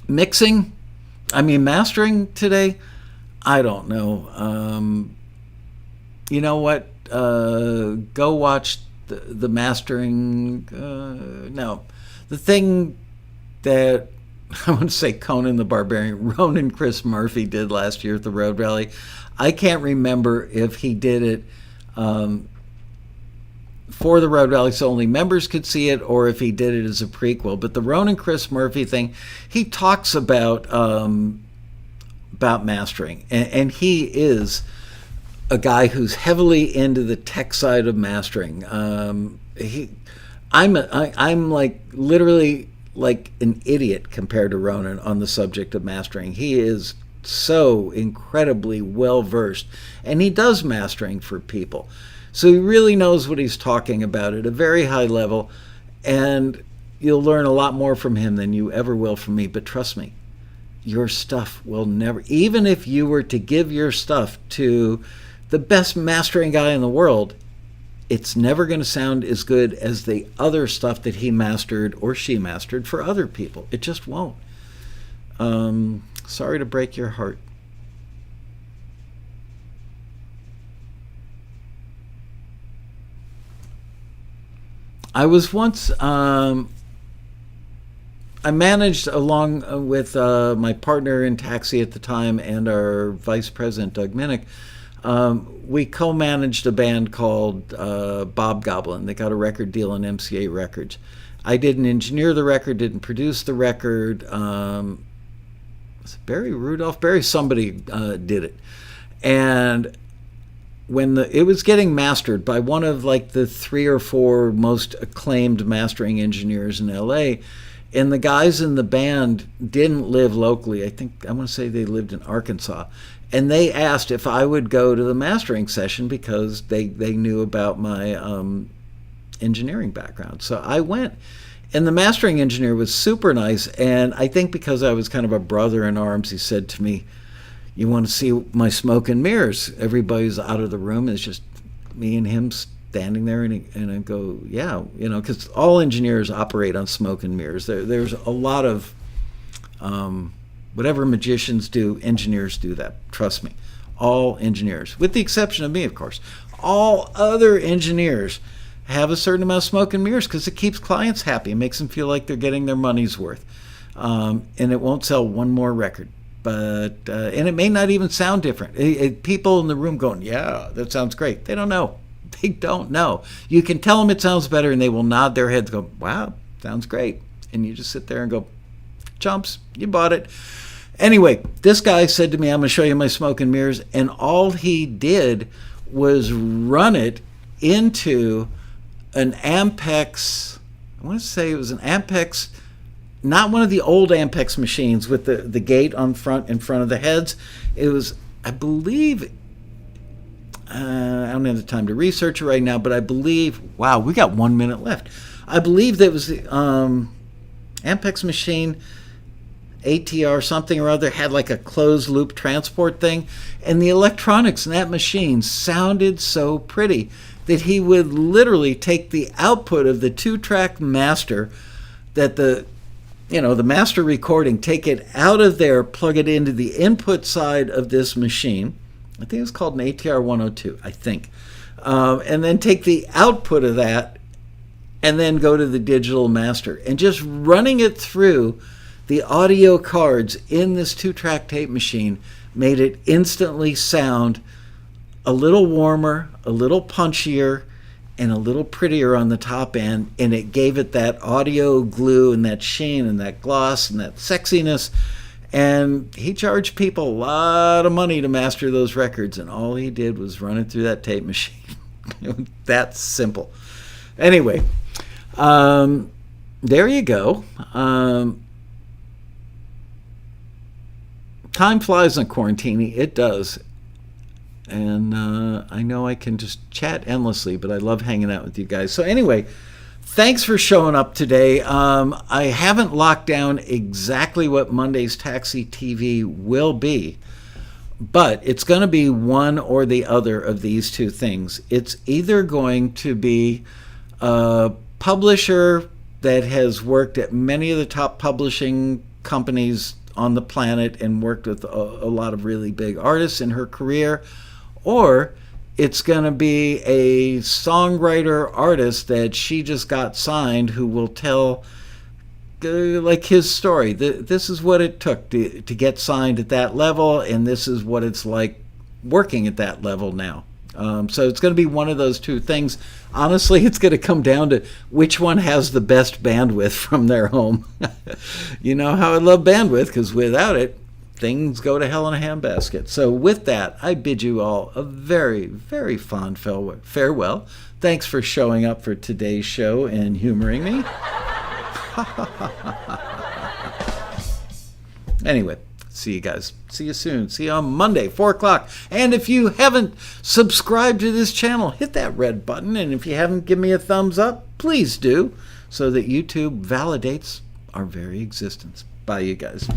mastering today, I don't know. You know what? Go watch the mastering. No. The thing that I want to say Conan the Barbarian, Ronan Chris Murphy did last year at the Road Rally. I can't remember if he did it for the Road Rally so only members could see it, or if he did it as a prequel. But the Ronan Chris Murphy thing, he talks about mastering, and he is a guy who's heavily into the tech side of mastering. I'm like literally like an idiot compared to Ronan on the subject of mastering. He is so incredibly well versed, and he does mastering for people. So he really knows what he's talking about at a very high level, and you'll learn a lot more from him than you ever will from me. But trust me, your stuff will never, even if you were to give your stuff to the best mastering guy in the world, it's never going to sound as good as the other stuff that he mastered or she mastered for other people. It just won't. Sorry to break your heart. I was once, I managed along with my partner in Taxi at the time and our vice president, Doug Minnick. We co-managed a band called Bob Goblin. They got a record deal on MCA Records. I didn't engineer the record, didn't produce the record. Was it Barry Rudolph? Somebody did it. And when it was getting mastered by one of like the 3 or 4 most acclaimed mastering engineers in LA, and the guys in the band didn't live locally. I want to say they lived in Arkansas. And they asked if I would go to the mastering session because they knew about my engineering background. So I went. And the mastering engineer was super nice. And I think because I was kind of a brother in arms, he said to me, "You want to see my smoke and mirrors?" Everybody's out of the room. It's just me and him standing there. And I go, yeah, because all engineers operate on smoke and mirrors. There's a lot of... whatever magicians do, engineers do that. Trust me. All engineers, with the exception of me, of course. All other engineers have a certain amount of smoke and mirrors because it keeps clients happy. It makes them feel like they're getting their money's worth. And it won't sell one more record. But and it may not even sound different. People in the room going, yeah, that sounds great. They don't know. They don't know. You can tell them it sounds better, and they will nod their heads and go, wow, sounds great. And you just sit there and go, chumps, you bought it. Anyway, this guy said to me, I'm going to show you my smoke and mirrors. And all he did was run it into an Ampex, I want to say it was an Ampex, not one of the old Ampex machines with the gate in front of the heads. It was, I believe, I don't have the time to research it right now, but I believe, wow, we got 1 minute left. I believe that was the Ampex machine, ATR something or other, had like a closed loop transport thing, and the electronics in that machine sounded so pretty that he would literally take the output of the 2-track master, that the master recording, take it out of there, plug it into the input side of this machine, I think it was called an ATR 102, I think. And then take the output of that and then go to the digital master. And just running it through the audio cards in this 2-track tape machine made it instantly sound a little warmer, a little punchier, and a little prettier on the top end. And it gave it that audio glue and that sheen and that gloss and that sexiness. And he charged people a lot of money to master those records, and all he did was run it through that tape machine. That's simple. Anyway, there you go. Time flies in quarantine. It does. And I know I can just chat endlessly, but I love hanging out with you guys. So anyway, thanks for showing up today. I haven't locked down exactly what Monday's Taxi TV will be, but it's going to be one or the other of these two things. It's either going to be a publisher that has worked at many of the top publishing companies on the planet and worked with a lot of really big artists in her career, or it's going to be a songwriter artist that she just got signed who will tell like his story. This is what it took to get signed at that level, and this is what it's like working at that level now. So it's going to be one of those two things. Honestly, it's going to come down to which one has the best bandwidth from their home. You know how I love bandwidth, because without it, things go to hell in a handbasket. So with that, I bid you all a very, very fond farewell. Thanks for showing up for today's show and humoring me. Anyway, see you guys. See you soon. See you on Monday, 4 o'clock. And if you haven't subscribed to this channel, hit that red button. And if you haven't given me a thumbs up, please do, so that YouTube validates our very existence. Bye, you guys.